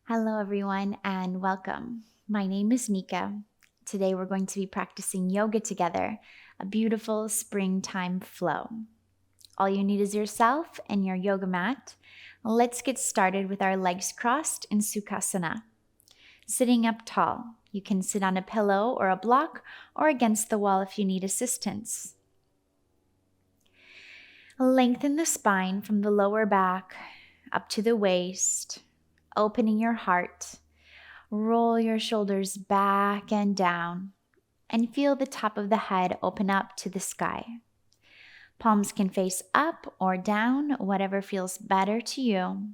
Hello everyone and welcome. My name is Nikka. Today we're going to be practicing yoga together, a beautiful springtime flow. All you need is yourself and your yoga mat. Let's get started with our legs crossed in Sukhasana. Sitting up tall. You can sit on a pillow or a block or against the wall if you need assistance. Lengthen the spine from the lower back up to the waist, opening your heart. Roll your shoulders back and down and feel the top of the head open up to the sky. Palms can face up or down, whatever feels better to you.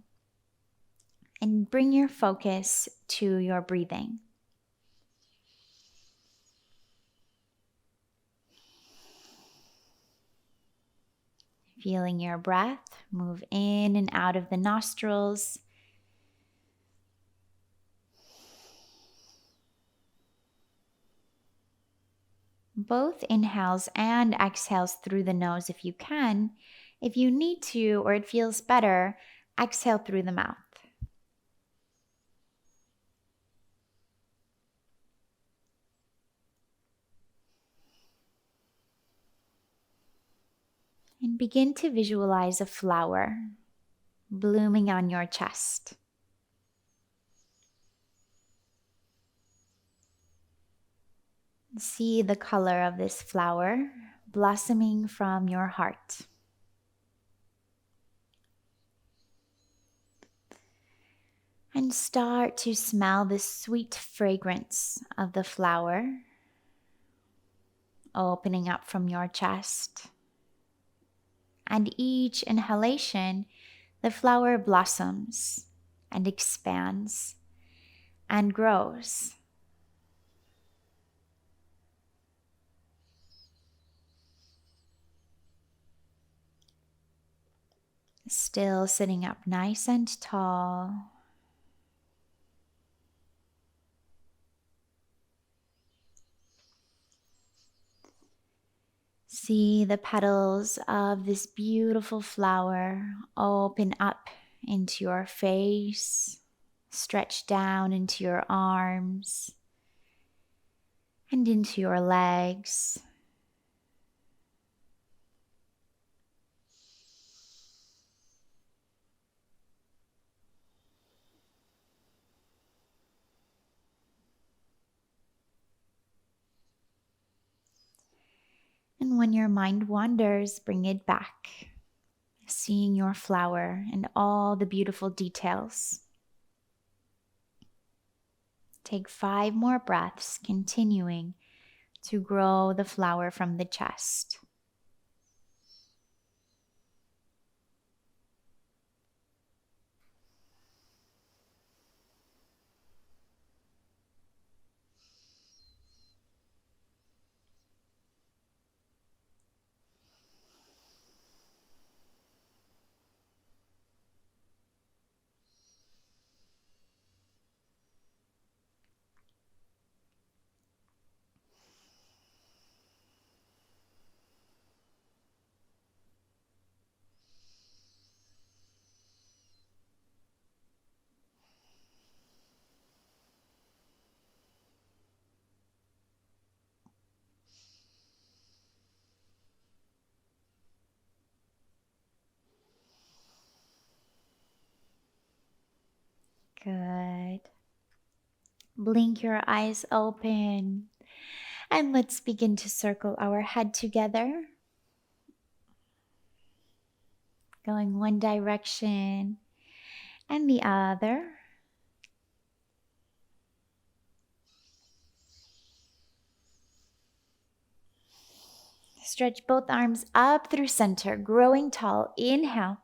And bring your focus to your breathing. Feeling your breath move in and out of the nostrils. Both inhales and exhales through the nose if you can. If you need to or it feels better, exhale through the mouth. And begin to visualize a flower blooming on your chest. See the color of this flower blossoming from your heart. And start to smell the sweet fragrance of the flower opening up from your chest. And each inhalation, the flower blossoms and expands and grows. Still sitting up nice and tall. See the petals of this beautiful flower open up into your face, stretch down into your arms and into your legs. And when your mind wanders, bring it back, seeing your flower and all the beautiful details. Take 5 more breaths, continuing to grow the flower from the chest. Good. Blink your eyes open. And let's begin to circle our head together. Going one direction and the other. Stretch both arms up through center, growing tall. Inhale.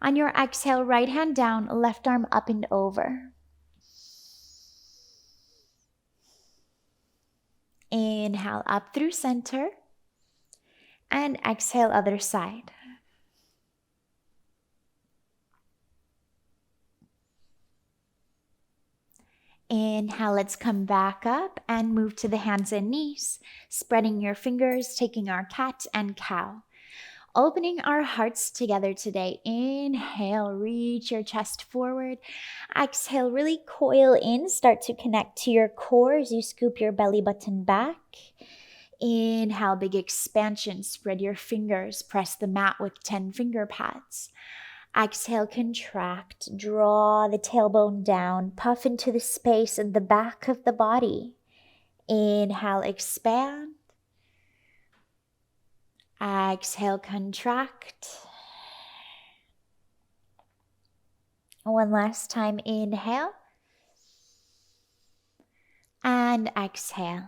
On your exhale, right hand down, left arm up and over. Inhale up through center. And exhale other side. Inhale, let's come back up and move to the hands and knees, spreading your fingers, taking our cat and cow. Opening our hearts together today. Inhale, reach your chest forward. Exhale, really coil in. Start to connect to your core as you scoop your belly button back. Inhale, big expansion. Spread your fingers. Press the mat with 10 finger pads. Exhale, contract. Draw the tailbone down. Puff into the space in the back of the body. Inhale, expand. Exhale, contract. One last time, inhale. And exhale.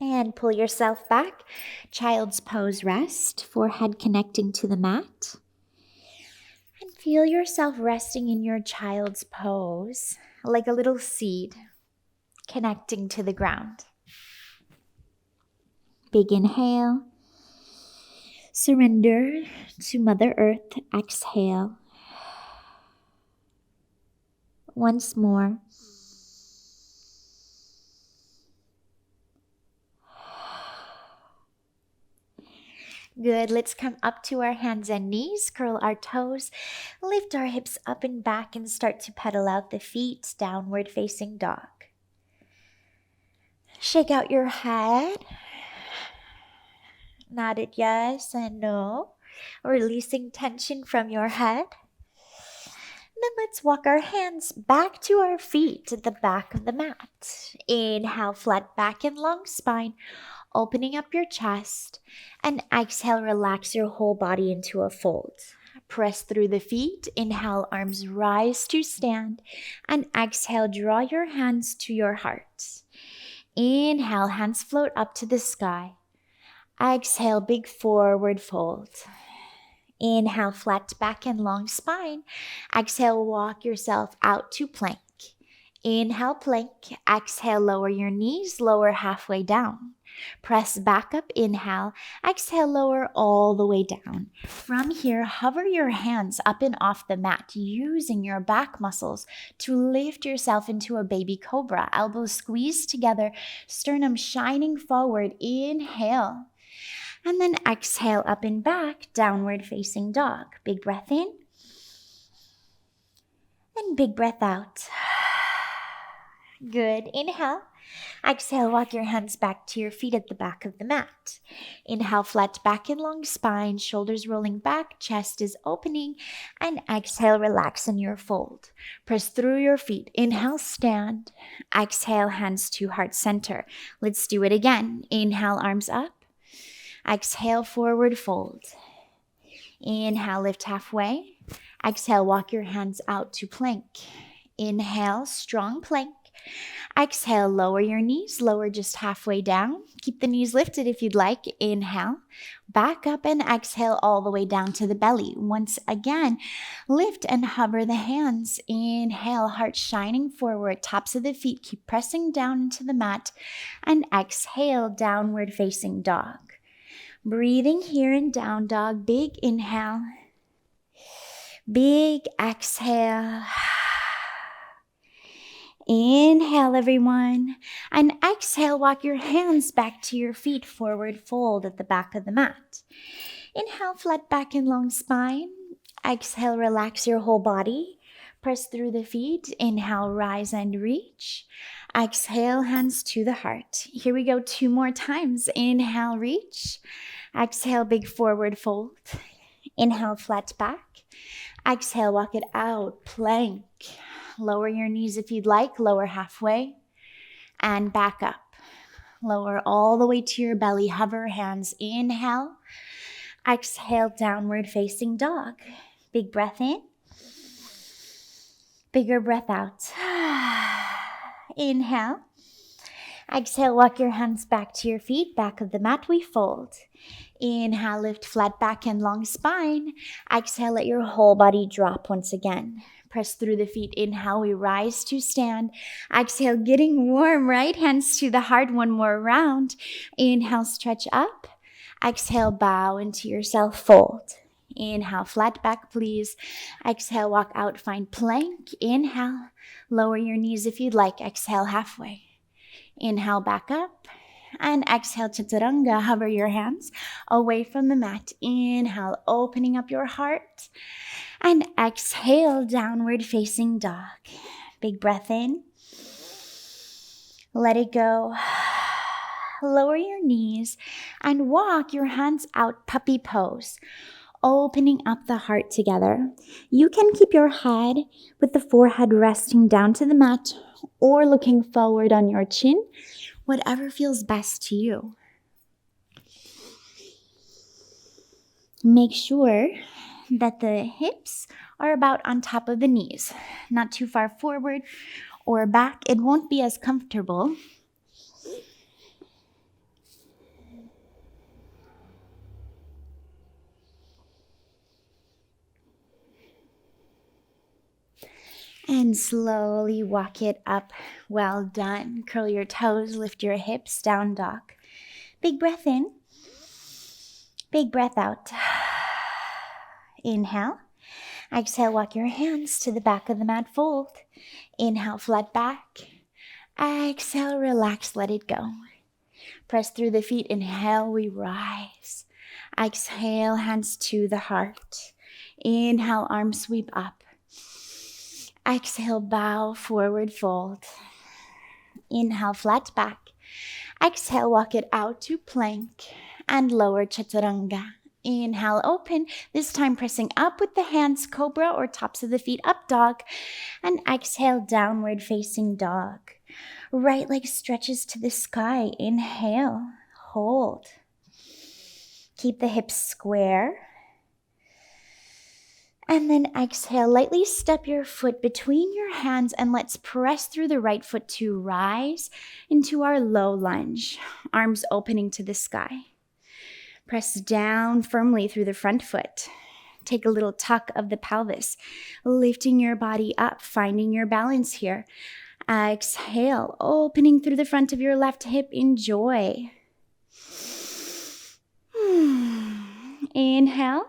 And pull yourself back. Child's pose rest, forehead connecting to the mat. And feel yourself resting in your child's pose, like a little seed connecting to the ground. Big inhale. Surrender to Mother Earth. Exhale. Once more. Good. Let's come up to our hands and knees, curl our toes, lift our hips up and back, and start to pedal out the feet, downward facing dog. Shake out your head. Nod it yes and no, releasing tension from your head. Then let's walk our hands back to our feet at the back of the mat. Inhale, flat back and long spine, opening up your chest. And exhale, relax your whole body into a fold. Press through the feet. Inhale, arms rise to stand. And exhale, draw your hands to your heart. Inhale, hands float up to the sky. Exhale, big forward fold. Inhale, flat back and long spine. Exhale, walk yourself out to plank. Inhale, plank. Exhale, lower your knees, lower halfway down. Press back up, inhale. Exhale, lower all the way down. From here, hover your hands up and off the mat, using your back muscles to lift yourself into a baby cobra. Elbows squeezed together, sternum shining forward. Inhale. And then exhale, up and back, downward facing dog. Big breath in. And big breath out. Good. Inhale. Exhale, walk your hands back to your feet at the back of the mat. Inhale, flat back and long spine, shoulders rolling back, chest is opening. And exhale, relax in your fold. Press through your feet. Inhale, stand. Exhale, hands to heart center. Let's do it again. Inhale, arms up. Exhale, forward fold. Inhale, lift halfway. Exhale, walk your hands out to plank. Inhale, strong plank. Exhale, lower your knees, lower just halfway down. Keep the knees lifted if you'd like. Inhale, back up and exhale all the way down to the belly. Once again, lift and hover the hands. Inhale, heart shining forward, tops of the feet. Keep pressing down into the mat. And exhale, downward facing dog. Breathing here in down dog. Big inhale. Big exhale. Inhale, everyone. And exhale, walk your hands back to your feet, forward fold at the back of the mat. Inhale, flat back and long spine. Exhale, relax your whole body. Press through the feet. Inhale, rise and reach. Exhale, hands to the heart. Here we go 2 more times. Inhale, reach. Exhale, big forward fold. Inhale, flat back. Exhale, walk it out, plank. Lower your knees if you'd like, lower halfway. And back up. Lower all the way to your belly, hover hands. Inhale. Exhale, downward facing dog. Big breath in. Bigger breath out. Inhale. Exhale, walk your hands back to your feet, back of the mat, we fold. Inhale, lift flat back and long spine. Exhale, let your whole body drop once again. Press through the feet. Inhale, we rise to stand. Exhale, getting warm, right? Hands to the heart, 1 more round. Inhale, stretch up. Exhale, bow into yourself, fold. Inhale, flat back, please. Exhale, walk out, find plank. Inhale, lower your knees if you'd like. Exhale, halfway. Inhale, back up. And exhale, chaturanga. Hover your hands away from the mat. Inhale, opening up your heart. And exhale, downward facing dog. Big breath in. Let it go. Lower your knees and walk your hands out, puppy pose, opening up the heart together. You can keep your head with the forehead resting down to the mat or looking forward on your chin, whatever feels best to you. Make sure that the hips are about on top of the knees, not too far forward or back. It won't be as comfortable. And slowly walk it up. Well done. Curl your toes, lift your hips, down dog. Big breath in. Big breath out. Inhale. Exhale, walk your hands to the back of the mat, fold. Inhale, flat back. Exhale, relax, let it go. Press through the feet. Inhale, we rise. Exhale, hands to the heart. Inhale, arms sweep up. Exhale, bow, forward fold. Inhale, flat back. Exhale, walk it out to plank and lower chaturanga. Inhale, open, this time pressing up with the hands, cobra or tops of the feet, up dog. And exhale, downward facing dog. Right leg stretches to the sky. Inhale, hold. Keep the hips square. And then exhale, lightly step your foot between your hands and let's press through the right foot to rise into our low lunge. Arms opening to the sky. Press down firmly through the front foot. Take a little tuck of the pelvis, lifting your body up, finding your balance here. Exhale, opening through the front of your left hip. Enjoy. Inhale.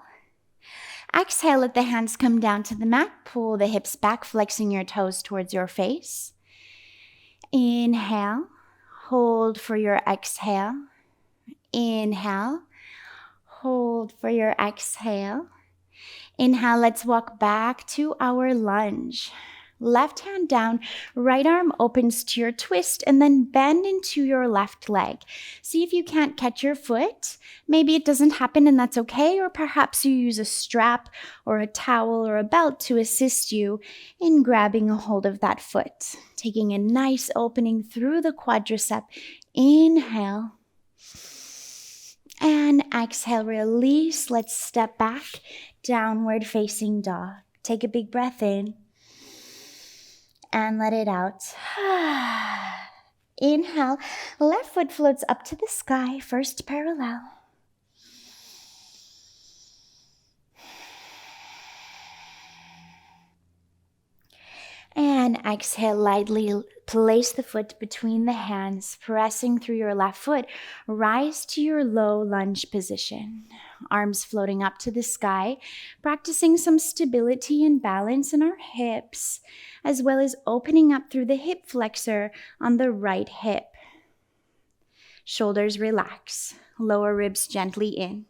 Exhale, let the hands come down to the mat. Pull the hips back, flexing your toes towards your face. Inhale. Hold for your exhale. Inhale. Hold for your exhale. Inhale, let's walk back to our lunge. Left hand down, right arm opens to your twist, and then bend into your left leg. See if you can't catch your foot. Maybe it doesn't happen and that's okay, or perhaps you use a strap or a towel or a belt to assist you in grabbing a hold of that foot. Taking a nice opening through the quadricep. Inhale. And exhale, release. Let's step back, downward facing dog. Take a big breath in. And let it out. Inhale, left foot floats up to the sky, first parallel. And exhale, lightly place the foot between the hands, pressing through your left foot. Rise to your low lunge position. Arms floating up to the sky, practicing some stability and balance in our hips, as well as opening up through the hip flexor on the right hip. Shoulders relax, lower ribs gently in.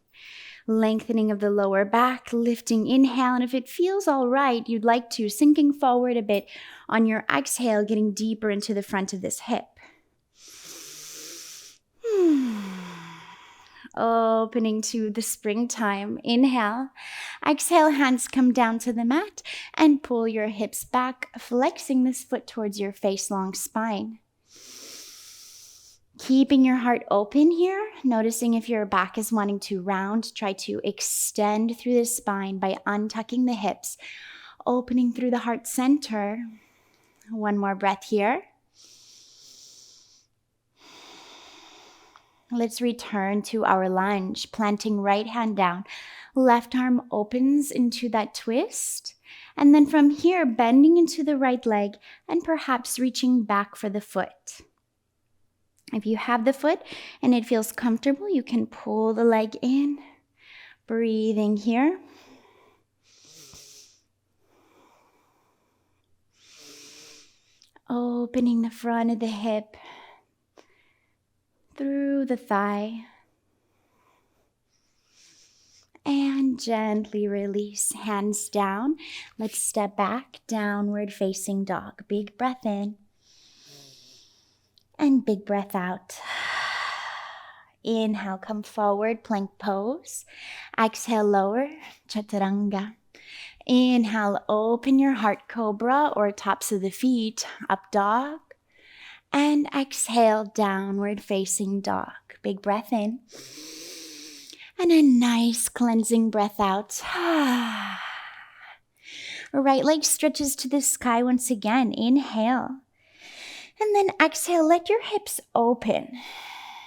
Lengthening of the lower back, lifting inhale, and if it feels all right, you'd like to, sinking forward a bit on your exhale, getting deeper into the front of this hip. Opening to the springtime. Inhale. Exhale, hands come down to the mat and pull your hips back, flexing this foot towards your face, long spine. Keeping your heart open here, noticing if your back is wanting to round, try to extend through the spine by untucking the hips, opening through the heart center. One more breath here. Let's return to our lunge, planting right hand down. Left arm opens into that twist. And then from here, bending into the right leg and perhaps reaching back for the foot. If you have the foot and it feels comfortable, you can pull the leg in. Breathing here. Opening the front of the hip. through the thigh. And gently release, hands down. Let's step back, downward facing dog. Big breath in. And big breath out. Inhale, come forward, plank pose. Exhale, lower, chaturanga. Inhale, open your heart, cobra or tops of the feet, up dog. And exhale, downward facing dog. Big breath in. And a nice cleansing breath out. Right leg stretches to the sky once again. Inhale. And then exhale, let your hips open.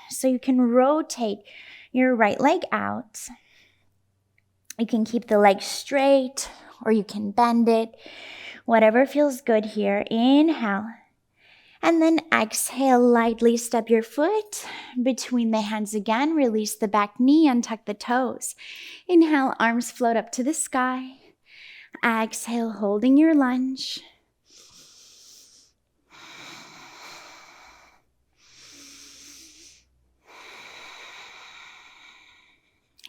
So you can rotate your right leg out. You can keep the leg straight or you can bend it. Whatever feels good here. Inhale. And then exhale, lightly step your foot between the hands again. Release the back knee and tuck the toes. Inhale, arms float up to the sky. Exhale, holding your lunge.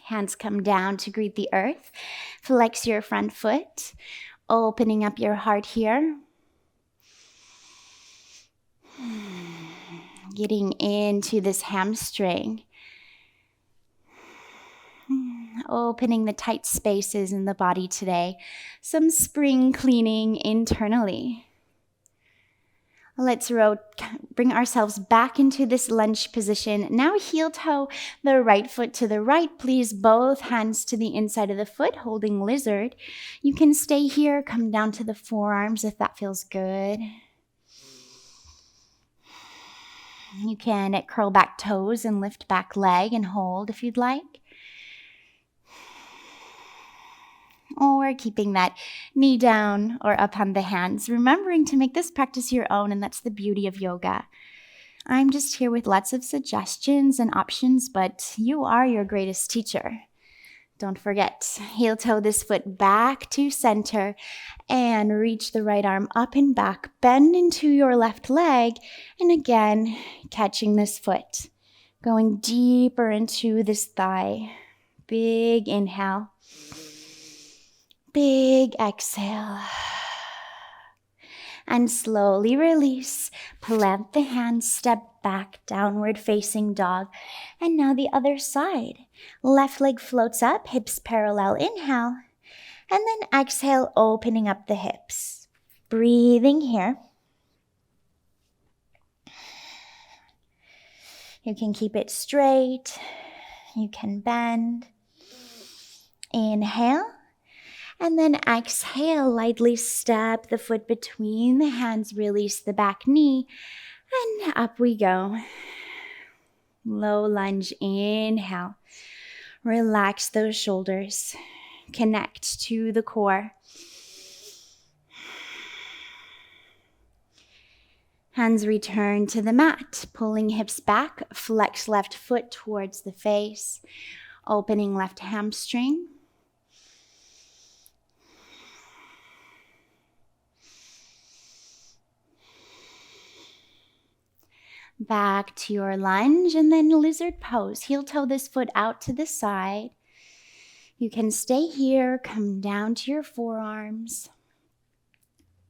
Hands come down to greet the earth. Flex your front foot, opening up your heart here. Getting into this hamstring. Opening the tight spaces in the body today. Some spring cleaning internally. Let's bring ourselves back into this lunge position. Now heel toe the right foot to the right. Please both hands to the inside of the foot, holding lizard. You can stay here, come down to the forearms if that feels good. You can curl back toes and lift back leg and hold if you'd like. Or keeping that knee down or up on the hands, remembering to make this practice your own, and that's the beauty of yoga. I'm just here with lots of suggestions and options, but you are your greatest teacher. Don't forget, heel toe this foot back to center and reach the right arm up and back. Bend into your left leg, and again, catching this foot. Going deeper into this thigh. Big inhale. Big exhale. And slowly release. Plant the hands, step back, downward facing dog. And now the other side. Left leg floats up, hips parallel. Inhale. And then exhale, opening up the hips. Breathing here. You can keep it straight. You can bend. Inhale. And then exhale, lightly step the foot between the hands, release the back knee, and up we go. Low lunge, inhale. Relax those shoulders. Connect to the core. Hands return to the mat, pulling hips back, flex left foot towards the face, opening left hamstring. Back to your lunge and then lizard pose. Heel toe this foot out to the side. You can stay here, come down to your forearms.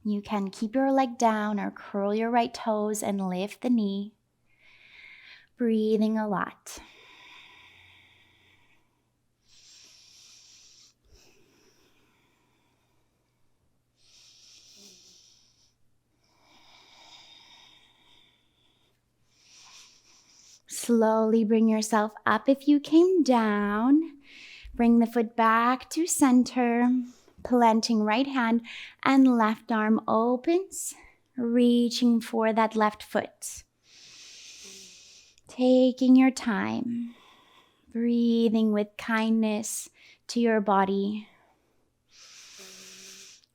You can keep your leg down or curl your right toes and lift the knee. Breathing a lot. Slowly bring yourself up if you came down. Bring the foot back to center. Planting right hand and left arm opens. Reaching for that left foot. Taking your time. Breathing with kindness to your body.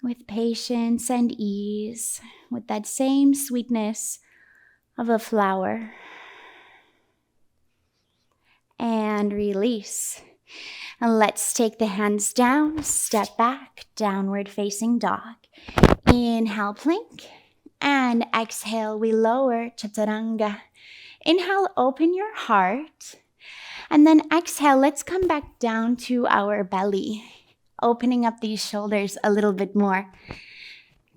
With patience and ease. With that same sweetness of a flower. And release. And let's take the hands down, step back, downward facing dog. Inhale, plank. And exhale, we lower, chaturanga. Inhale, open your heart. And then exhale, let's come back down to our belly, opening up these shoulders a little bit more.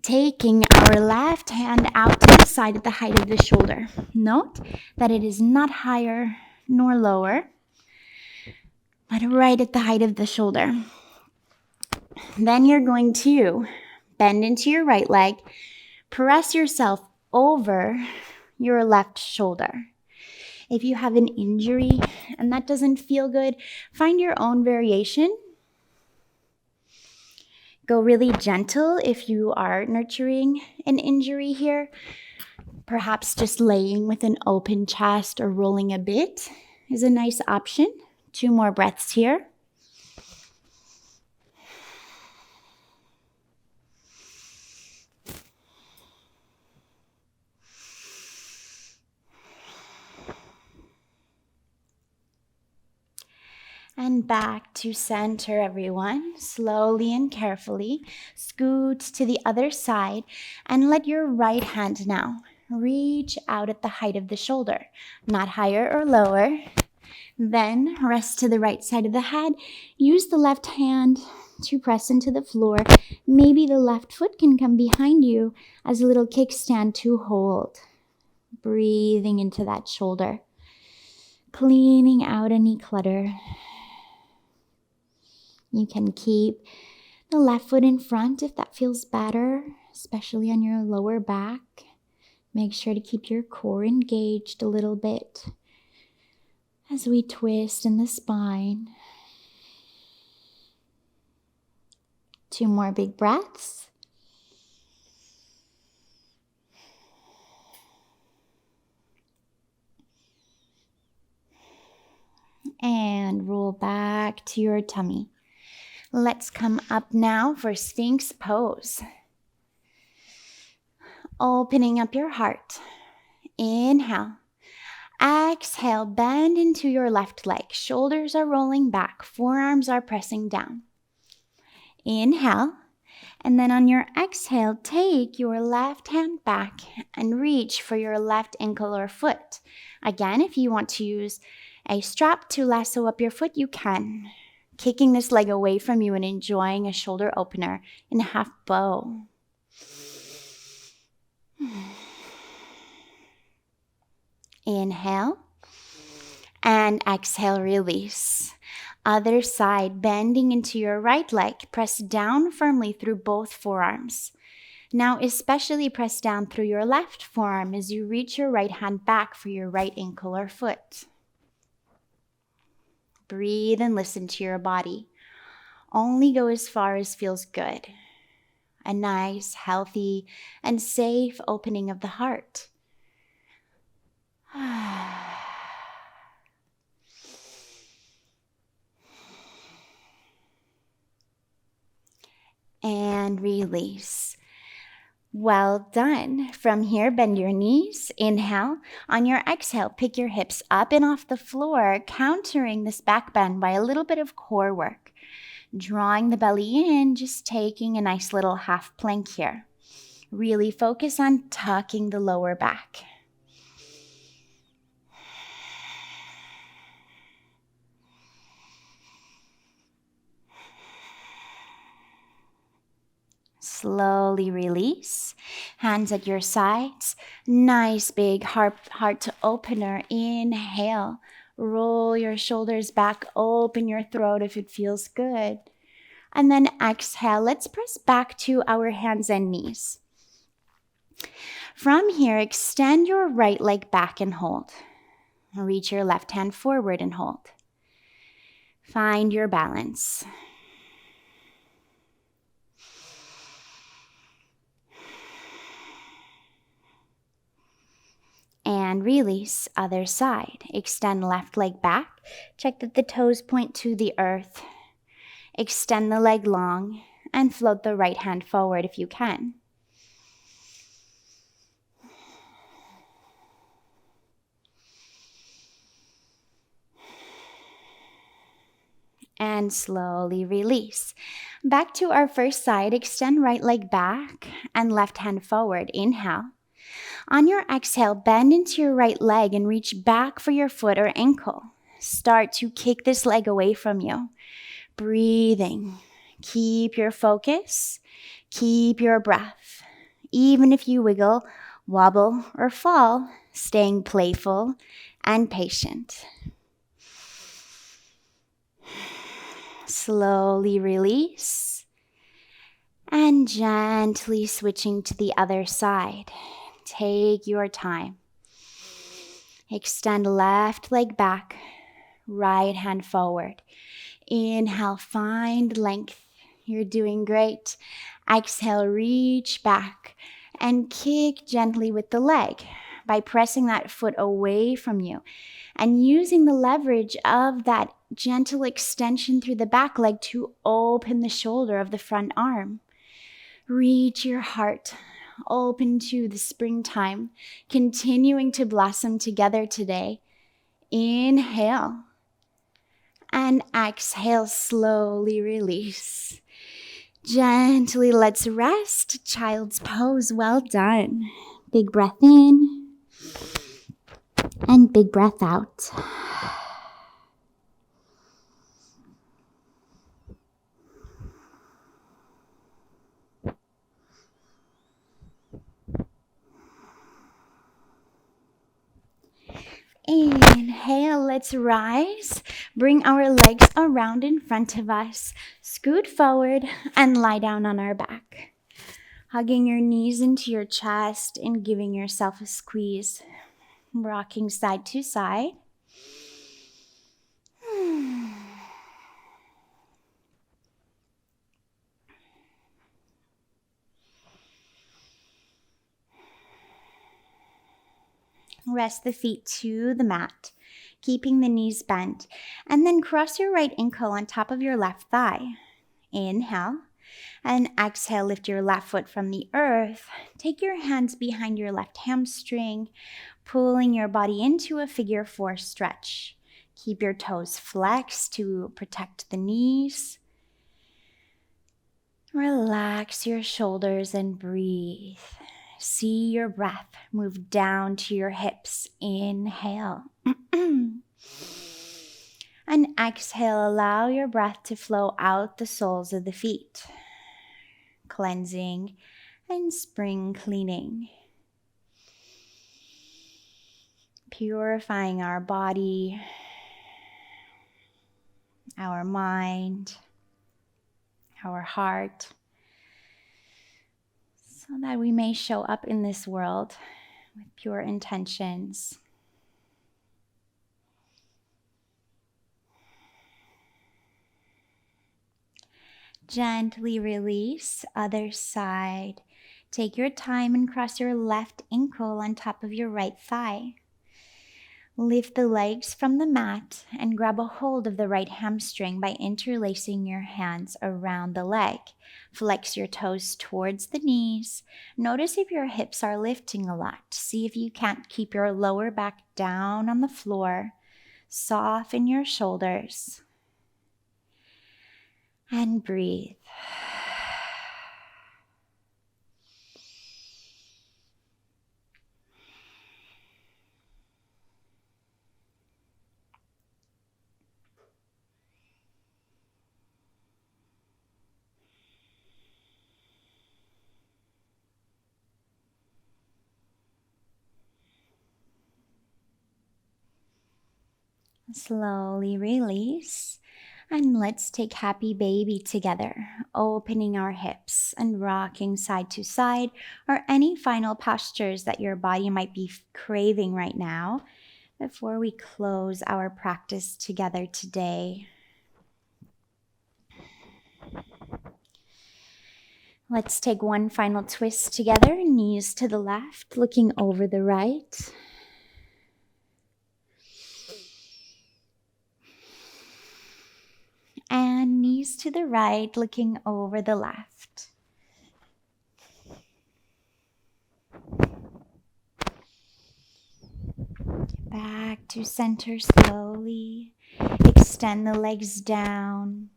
Taking our left hand out to the side at the height of the shoulder. Note that it is not higher nor lower, but right at the height of the shoulder. Then you're going to bend into your right leg, press yourself over your left shoulder. If you have an injury and that doesn't feel good, find your own variation. Go really gentle if you are nurturing an injury here. Perhaps just laying with an open chest or rolling a bit is a nice option. 2 more breaths here. And back to center, everyone. Slowly and carefully scoot to the other side and let your right hand now reach out at the height of the shoulder, not higher or lower. Then rest to the right side of the head. Use the left hand to press into the floor. Maybe the left foot can come behind you as a little kickstand to hold. Breathing into that shoulder. Cleaning out any clutter. You can keep the left foot in front if that feels better, especially on your lower back. Make sure to keep your core engaged a little bit as we twist in the spine. 2 more big breaths. And roll back to your tummy. Let's come up now for Sphinx pose. Opening up your heart. Inhale. Exhale, bend into your left leg. Shoulders are rolling back. Forearms are pressing down. Inhale. And then on your exhale, take your left hand back and reach for your left ankle or foot. Again, if you want to use a strap to lasso up your foot, you can. Kicking this leg away from you and enjoying a shoulder opener in half bow. Inhale and exhale, release. Other side, bending into your right leg. Press down firmly through both forearms. Now especially press down through your left forearm as you reach your right hand back for your right ankle or foot. Breathe and listen to your body. Only go as far as feels good. A nice, healthy, and safe opening of the heart. And release. Well done. From here, bend your knees. Inhale. On your exhale, pick your hips up and off the floor, countering this back bend by a little bit of core work. Drawing the belly in, just taking a nice little half plank here. Really focus on tucking the lower back. Slowly release. Hands at your sides. Nice big heart opener. Inhale. Roll your shoulders back. Open your throat if it feels good. And then exhale. Let's press back to our hands and knees. From here, extend your right leg back and hold. Reach your left hand forward and hold. Find your balance. And release, other side. Extend left leg back. Check that the toes point to the earth. Extend the leg long and float the right hand forward if you can. And slowly release. Back to our first side. Extend right leg back and left hand forward. Inhale. On your exhale, bend into your right leg and reach back for your foot or ankle. Start to kick this leg away from you. Breathing. Keep your focus. Keep your breath. Even if you wiggle, wobble, or fall, staying playful and patient. Slowly release and gently switching to the other side. Take your time. Extend left leg back, right hand forward. Inhale, find length. You're doing great. Exhale, reach back and kick gently with the leg by pressing that foot away from you and using the leverage of that gentle extension through the back leg to open the shoulder of the front arm. Reach your heart, open to the springtime, continuing to blossom together today. Inhale and exhale, slowly release. Gently, let's rest. Child's pose, well done. Big breath in and big breath out. Inhale, let's rise. Bring our legs around in front of us. Scoot forward and lie down on our back. Hugging your knees into your chest and giving yourself a squeeze. Rocking side to side. Rest the feet to the mat, keeping the knees bent, and then cross your right ankle on top of your left thigh. Inhale, and exhale, lift your left foot from the earth. Take your hands behind your left hamstring, pulling your body into a figure 4 stretch. Keep your toes flexed to protect the knees. Relax your shoulders and breathe. See your breath move down to your hips. Inhale. And exhale, allow your breath to flow out the soles of the feet. Cleansing and spring cleaning. Purifying our body, our mind, our heart, so that we may show up in this world with pure intentions. Gently release, other side. Take your time and cross your left ankle on top of your right thigh. Lift the legs from the mat and grab a hold of the right hamstring by interlacing your hands around the leg. Flex your toes towards the knees. Notice if your hips are lifting a lot. See if you can't keep your lower back down on the floor. Soften your shoulders. And breathe. Slowly release, and let's take happy baby together, opening our hips and rocking side to side, or any final postures that your body might be craving right now before we close our practice together today. Let's take one final twist together, knees to the left, looking over the right. And knees to the right, looking over the left. Get back to center slowly. Extend the legs down,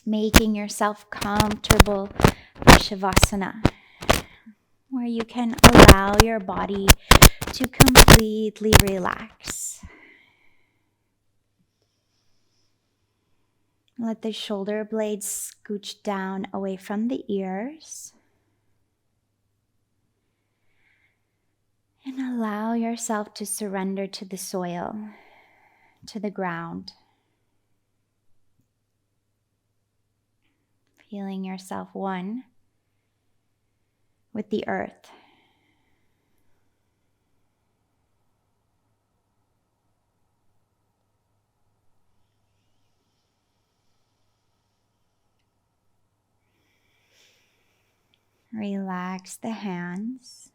making yourself comfortable for Savasana. where you can allow your body to completely relax. Let the shoulder blades scooch down away from the ears. And allow yourself to surrender to the soil, to the ground. Feeling yourself one with the earth. Relax the hands.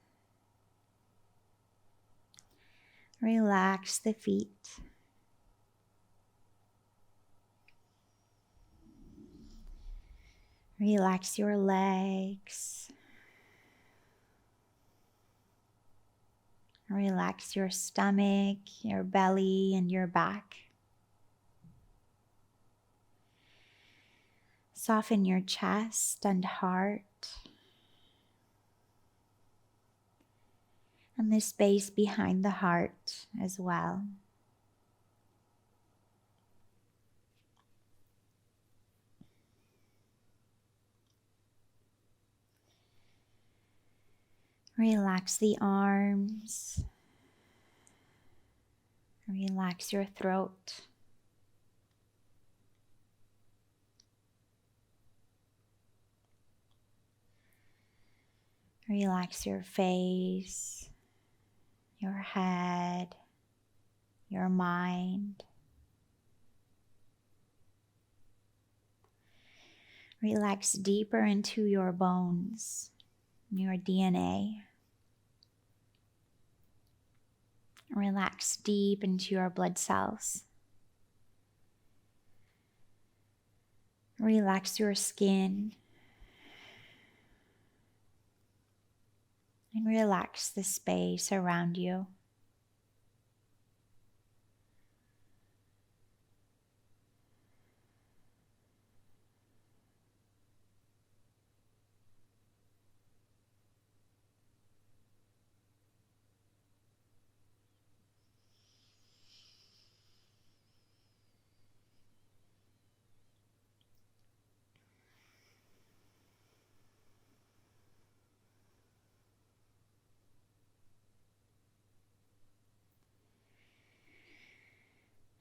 Relax the feet. Relax your legs. Relax your stomach, your belly, and your back. Soften your chest and heart. And the space behind the heart as well. Relax the arms. Relax your throat. Relax your face, your head, your mind. Relax deeper into your bones, your DNA. Relax deep into your blood cells. Relax your skin. And relax the space around you.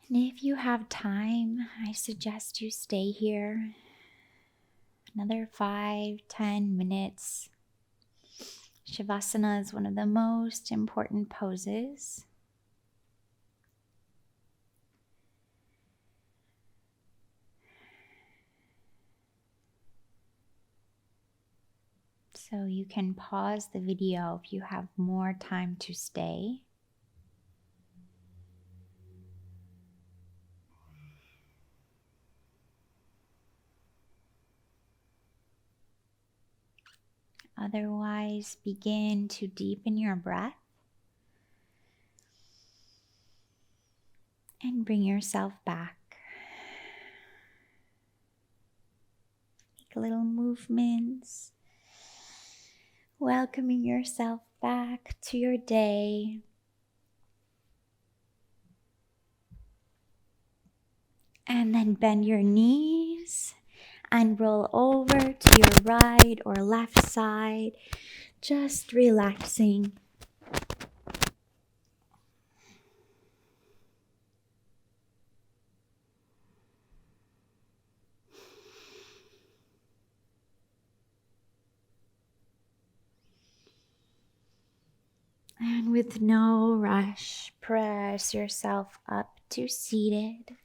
And if you have time, I suggest you stay here another 5-10 minutes. Savasana is one of the most important poses. So you can pause the video if you have more time to stay. Otherwise, begin to deepen your breath and bring yourself back. Make little movements, welcoming yourself back to your day. And then bend your knees and roll over to your right or left side, just relaxing. And with no rush, press yourself up to seated.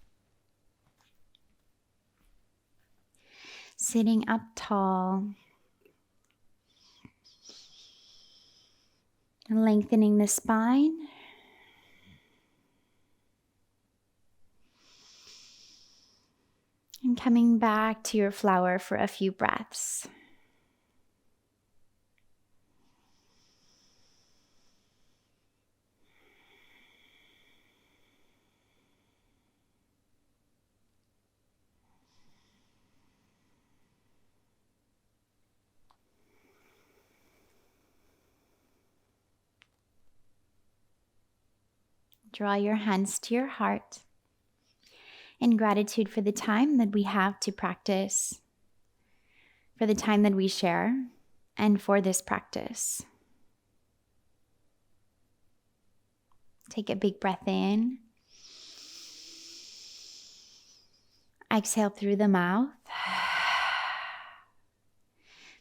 Sitting up tall. And lengthening the spine. And coming back to your flower for a few breaths. Draw your hands to your heart in gratitude for the time that we have to practice, for the time that we share, and for this practice. Take a big breath in. Exhale through the mouth.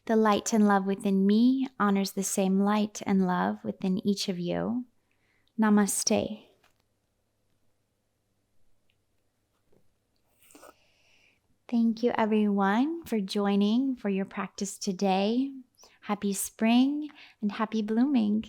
The light and love within me honors the same light and love within each of you. Namaste. Thank you, everyone, for joining for your practice today. Happy spring and happy blooming.